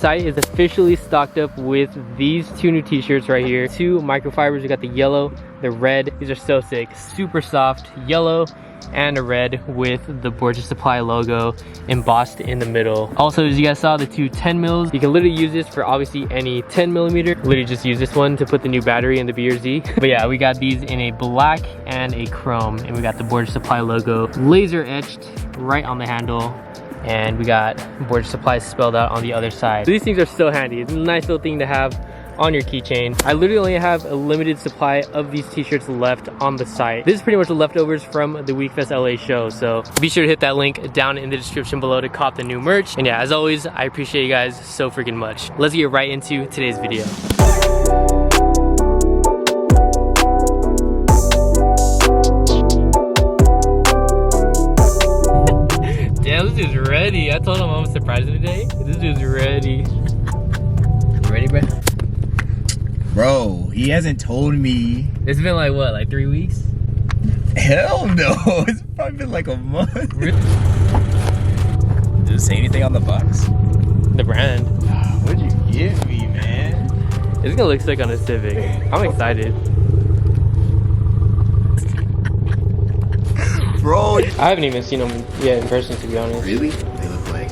site is officially stocked up with these 2 new t-shirts right here. 2 microfibers. We got the yellow, the red. These are so sick. Super soft yellow and a red with the Borgia Supply logo embossed in the middle. Also, as you guys saw, the 2 10 mils. You can literally use this for obviously any 10 millimeter. Literally just use this one to put the new battery in the BRZ. But yeah, we got these in a black and a chrome, and we got the Borgia Supply logo laser etched right on the handle. And we got Borgia Supply spelled out on the other side. So these things are so handy. It's a nice little thing to have on your keychain. I literally only have a limited supply of these t-shirts left on the site. This is pretty much the leftovers from the WeekFest LA show, so be sure to hit that link down in the description below to cop the new merch. And yeah, as always, I appreciate you guys so freaking much. Let's get right into today's video. Damn, this dude's ready. I told him I'm surprised today. This dude's ready. You ready, bro? Bro, he hasn't told me. It's been like what, like 3 weeks? Hell no, it's probably been like a month. Really? Does it say anything on the box? The brand. What'd you give me, man? It's gonna look sick on a Civic. I'm excited. Bro. I haven't even seen them yet in person, to be honest. Really? They look like...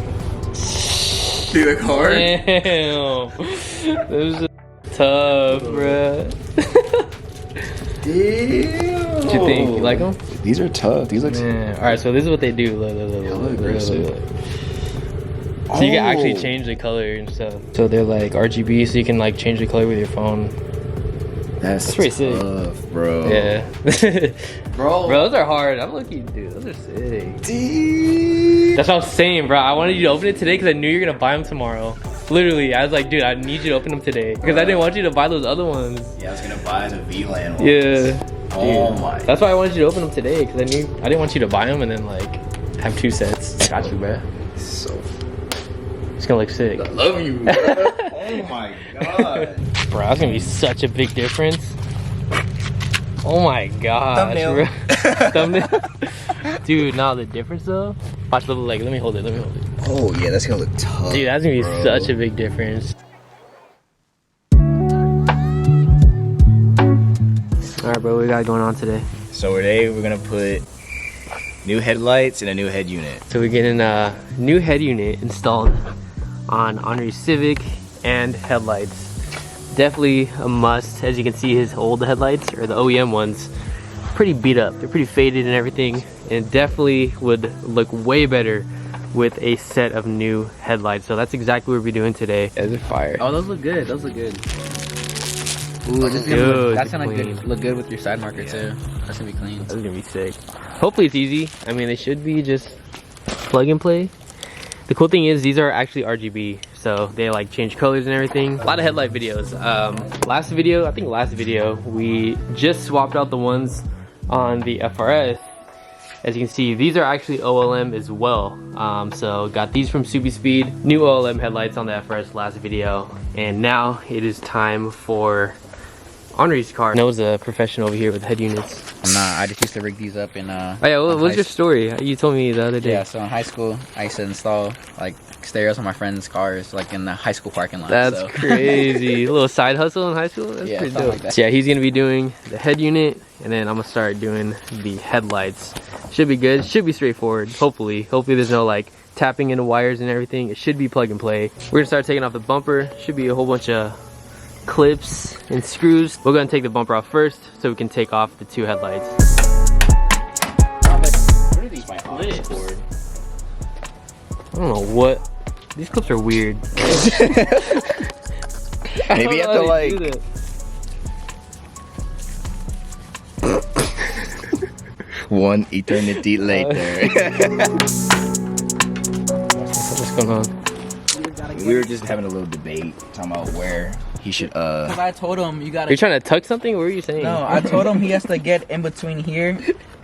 They look hard? Damn. This is tough, bruh. Damn. What you think? You like them? These are tough. These look... Alright, so this is what they do. Look. So you can actually change the color and stuff. So they're like RGB, so you can like change the color with your phone. That's pretty tough, sick, bro. Yeah. Bro, those are hard. I'm lucky, dude. Those are sick. Damn. That's what I'm saying, bro. I wanted you to open it today because I knew you were gonna buy them tomorrow. Literally, I was like, dude, I need you to open them today because I didn't want you to buy those other ones. Yeah, I was gonna buy the VLAN ones. Yeah. Oh Dude, my. That's why I wanted you to open them today because I didn't want you to buy them and then like have 2 sets. Got you, bro. So. It's gonna look sick. I love you, bro. Oh my god. Bro, that's gonna be such a big difference. Oh my god. Thumbnail. Thumbnail. Dude, now the difference though. Watch the leg. Let me hold it. Oh yeah, that's gonna look tough. Dude, that's gonna be bro. such a big difference. Alright, bro, what we got going on today? So today we're gonna put new headlights and a new head unit. So we're getting a new head unit installed on Henry's Civic and headlights. Definitely a must. As you can see, his old headlights, or the OEM ones, pretty beat up. They're pretty faded and everything, and definitely would look way better with a set of new headlights. So that's exactly what we're doing today. Those are fire. Oh, those look good. Those look good. Ooh, this is Dude, that's gonna clean. look good with your side marker too. That's gonna be clean. That's gonna be sick. Hopefully it's easy. I mean, they should be just plug and play. The cool thing is these are actually RGB, so they like change colors and everything. A lot of headlight videos. Last video, we just swapped out the ones on the FRS. As you can see, these are actually OLM as well. So got these from Subi Speed, new OLM headlights on the FRS last video, and now it is time for Henry's car. Noah's a professional over here with head units. I'm not. I just used to rig these up in. Oh yeah, what was your story? You told me the other day. Yeah, so in high school, I used to install like stereos on my friends' cars, like in the high school parking lot. That's so. crazy. A little side hustle in high school. That's Yeah, pretty something dope. like that. So yeah, he's gonna be doing the head unit, and then I'm gonna start doing the headlights. Should be good. Should be straightforward. Hopefully there's no like tapping into wires and everything. It should be plug and play. We're gonna start taking off the bumper. Should be a whole bunch of clips and screws. We're gonna take the bumper off first so we can take off the 2 headlights. What are these clips? I don't know what. These clips are weird. Maybe you have to like. One eternity later. What's going on? We were just having a little debate, talking about where he should. Cause I told him you gotta. You're trying to tuck something? What were you saying? No, I told him he has to get in between here,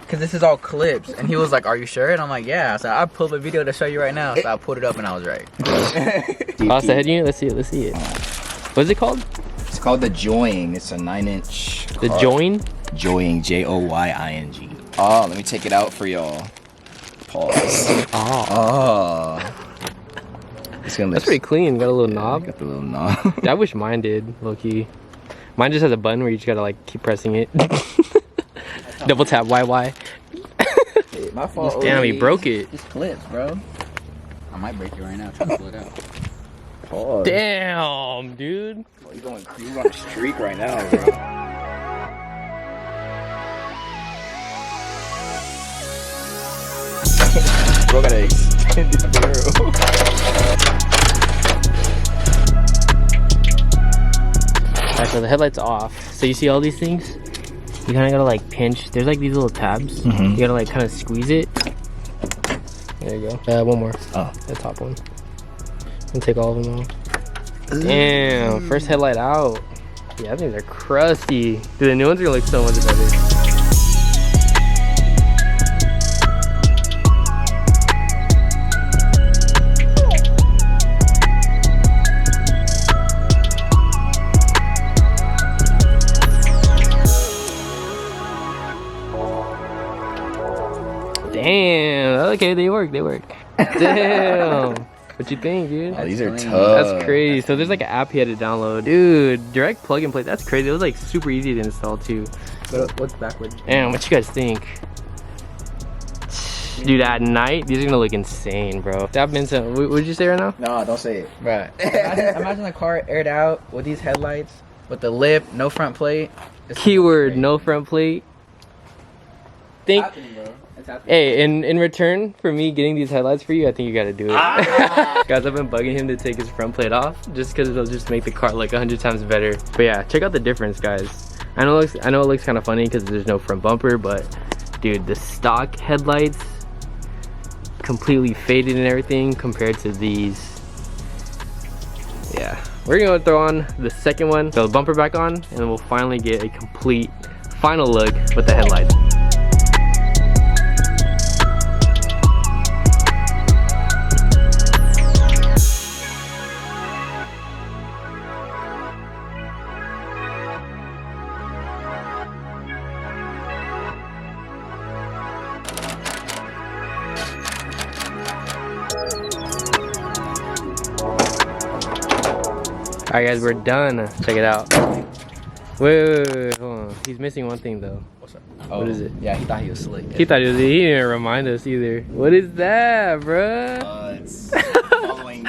cause this is all clips, and he was like, "Are you sure?" And I'm like, "Yeah." So I pulled a video to show you right now. So I pulled it up, and I was right. Oh, it's the head unit. Let's see it. Let's see it. What is it called? It's called the Joying. It's a 9-inch. The Join? Joying. Joying. Oh, let me take it out for y'all. Pause. Oh. Oh. That's pretty clean. Got a little knob. Got the little knob. Yeah, I wish mine did, low key. Mine just has a button where you just gotta like keep pressing it. Double tap YY. Hey, my fault. Damn, he broke it. Just clips, bro. I might break it right now. Trying to pull it out. Pause. Damn, dude. Oh, you on a streak right now, bro. Bro got an extended barrel. Alright, so the headlight's off. So you see all these things? You kind of gotta like pinch. There's like these little tabs. You gotta like kind of squeeze it. There you go. One more. Oh. The top one. And take all of them off. Damn, first headlight out. Yeah, I think they're crusty. Dude, the new ones are gonna look so much better. Damn, okay, they work. Damn. What you think, dude? Oh, these are tough. That's crazy. So there's like an app you had to download. Dude, direct plug and play. That's crazy. It was like super easy to install too. But what's backwards? Damn, what you guys think? Dude, at night, these are gonna look insane, bro. That Vincent, what did you say right now? No, don't say it. Right. Imagine the car aired out with these headlights, with the lip, no front plate. Keyword, no front plate. Think. It's happening, bro. It's happening. Hey, in return for me getting these headlights for you, I think you gotta do it. Guys, I've been bugging him to take his front plate off just because it'll just make the car look 100 times better. But yeah, check out the difference, guys. I know it looks kind of funny because there's no front bumper, but dude, the stock headlights completely faded and everything compared to these. Yeah, we're gonna throw on the second one, throw the bumper back on, and then we'll finally get a complete final look with the headlights. Alright guys, we're done. Check it out. Wait, hold on. He's missing one thing though. What's up? What is it? Yeah, he thought he was slick. He thought he didn't remind us either. What is that, bruh? It's following.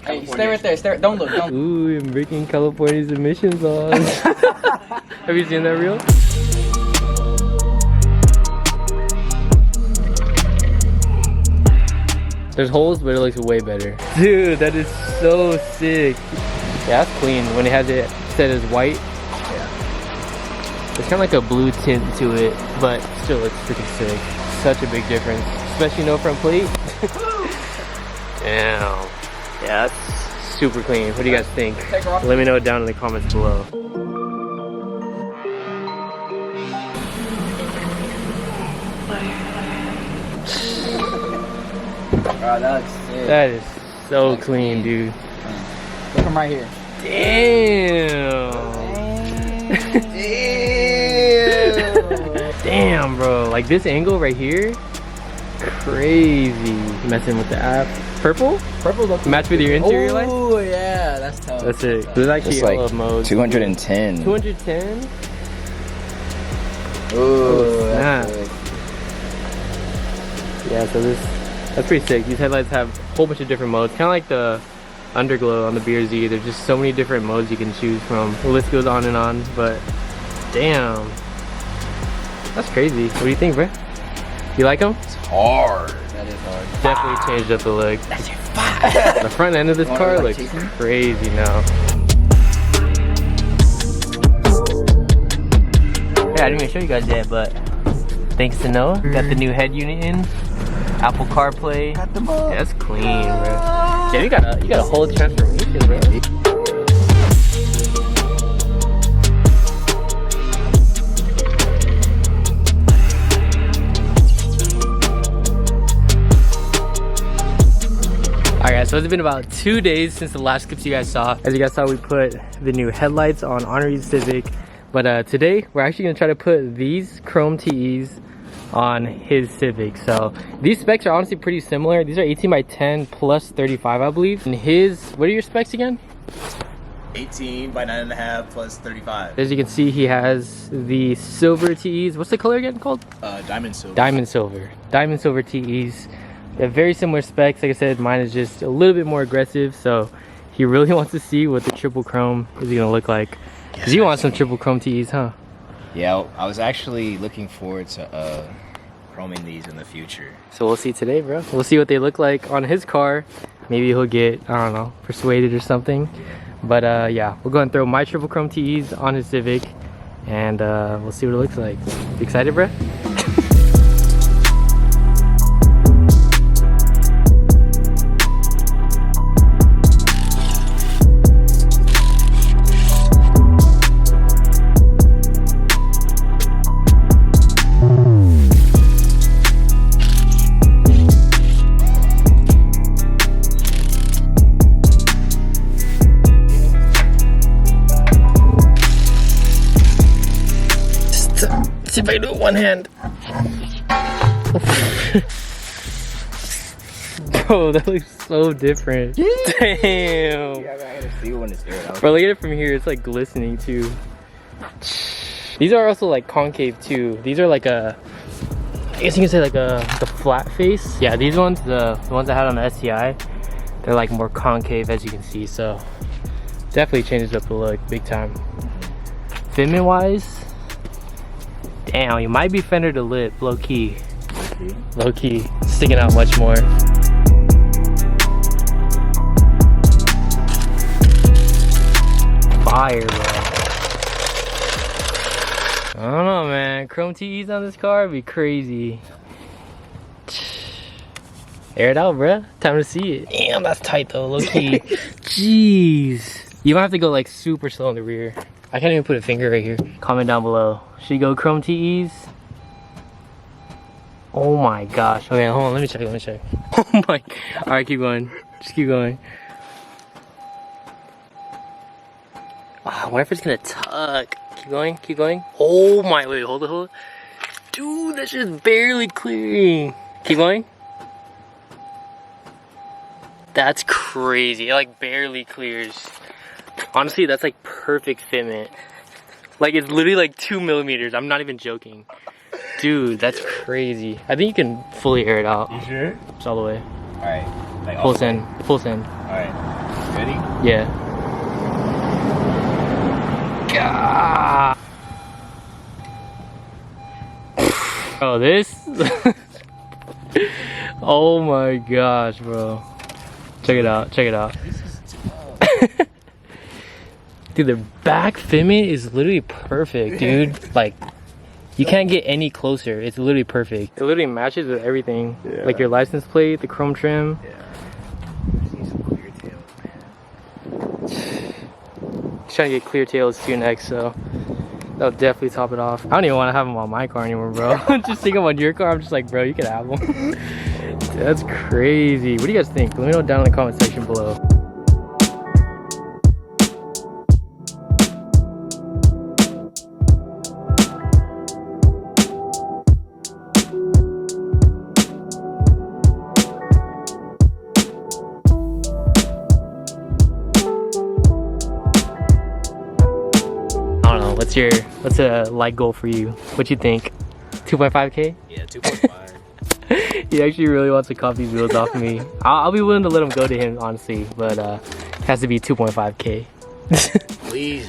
Hey, stay right there. Don't look. Don't. Ooh, I'm breaking California's emissions laws. Have you seen that reel? There's holes, but it looks way better. Dude, that is so sick. Yeah, that's clean when it has it set as white. Yeah. It's kind of like a blue tint to it, but still looks freaking sick. Such a big difference, especially no front plate. Damn. Yeah, that's super clean. What do you guys think? Let me know down in the comments below. Bro, that looks sick. That is so clean, dude. Look from right here. Damn. Damn, bro. Like this angle right here, crazy. Messing with the app. Purple? Purple looks match with your interior light? Oh yeah, that's tough. That's it. There's actually It's all like of modes. 210. 210? Ooh, snap. that's good. Yeah, so that's pretty sick. These headlights have a whole bunch of different modes. Kind of like the underglow on the BRZ. There's just so many different modes you can choose from. The list goes on and on, but damn. That's crazy. What do you think, bro? You like them? It's hard. That is hard. Definitely changed up the look. That's your fire. The front end of this car like looks chasing? crazy now. Yeah, I didn't even show you guys yet, but thanks to Noah, got the new head unit in. Apple CarPlay. Got them all. Yeah, that's clean, bro. Yeah, you got a whole transformation, bro. Alright guys, so it's been about 2 days since the last clips you guys saw. As you guys saw, we put the new headlights on Honda Civic. But today, we're actually going to try to put these chrome TEs on his Civic. So these specs are honestly pretty similar. These are 18 by 10 plus 35, I believe. And his, what are your specs again? 18 by 9.5 plus 35. As you can see, he has the silver TEs. What's the color again called? Diamond silver. Diamond silver. Diamond silver TEs. They have very similar specs. Like I said, mine is just a little bit more aggressive. So he really wants to see what the triple chrome is gonna look like. Cause you want some triple chrome TEs, huh? Yeah, I was actually looking forward to chroming these in the future. So we'll see today, bro. We'll see what they look like on his car. Maybe he'll get, I don't know, persuaded or something. But yeah, we'll go and throw my triple chrome TEs on his Civic, and we'll see what it looks like. You excited, bro? See if I can do it one hand. Bro, that looks so different. Damn. Yeah, I gotta see when it's there. Bro, look at it from here. It's like glistening too. These are also like concave too. These are like a, I guess you can say like a flat face. Yeah, these ones, the ones I had on the STI, they're like more concave as you can see. So definitely changes up the look big time. Fitment wise, damn, you might be fender to lip, low key. Low key, sticking out much more. Fire, bro. I don't know, man. Chrome TEs on this car would be crazy. Air it out, bro. Time to see it. Damn, that's tight though, low key. Jeez. You might have to go like super slow in the rear. I can't even put a finger right here. Comment down below. Should you go chrome TEs? Oh my gosh. Okay, hold on. Let me check. Oh my. Alright, keep going. Just keep going. I wonder if it's gonna tuck. Keep going. Oh my. Wait, hold it. Dude, that's just barely clearing. Keep going. That's crazy. It like barely clears. Honestly, that's like perfect fitment. Like it's literally like 2 millimeters. I'm not even joking. Dude, that's crazy. I think you can fully air it out. You sure? Just all the way. Alright. Like Full send. Full send. Alright. Ready? Yeah. Gah. Oh, this? Oh my gosh, bro. Check it out. Dude, the back fitment is literally perfect, dude. Like, you can't get any closer. It's literally perfect. It literally matches with everything. Yeah. Like your license plate, the chrome trim. Yeah. I need some clear tails, man. He's trying to get clear tails too next, so that'll definitely top it off. I don't even want to have them on my car anymore, bro. Just think I'm on your car. I'm just like, bro, you can have them. Dude, that's crazy. What do you guys think? Let me know down in the comment section below. What's a light goal for you? What you think? 2.5K? Yeah, 2.5. He actually really wants to cop these wheels off me. I'll be willing to let him go to him, honestly, but it has to be 2.5K. Please,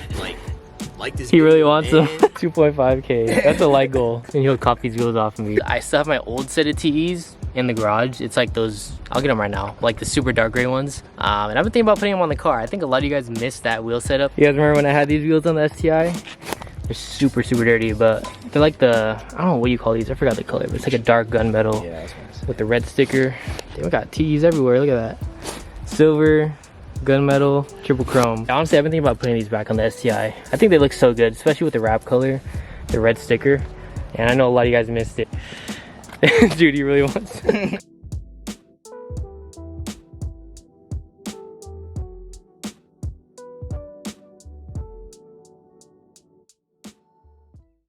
like this. He really wants them. 2.5K. That's a light goal, and he'll cop these wheels off of me. I still have my old set of TEs in the garage. It's like those, I'll get them right now, like the super dark gray ones. And I've been thinking about putting them on the car. I think a lot of you guys missed that wheel setup. You guys remember when I had these wheels on the STI? They're super dirty, but they're like the, I don't know what you call these. I forgot the color, but it's like a dark gunmetal. Yeah, that's what I said. With the red sticker. Damn, we got TEs everywhere. Look at that. Silver, gunmetal, triple chrome. Honestly, I've been thinking about putting these back on the STI. I think they look so good, especially with the wrap color, the red sticker. And I know a lot of you guys missed it. Dude, he really wants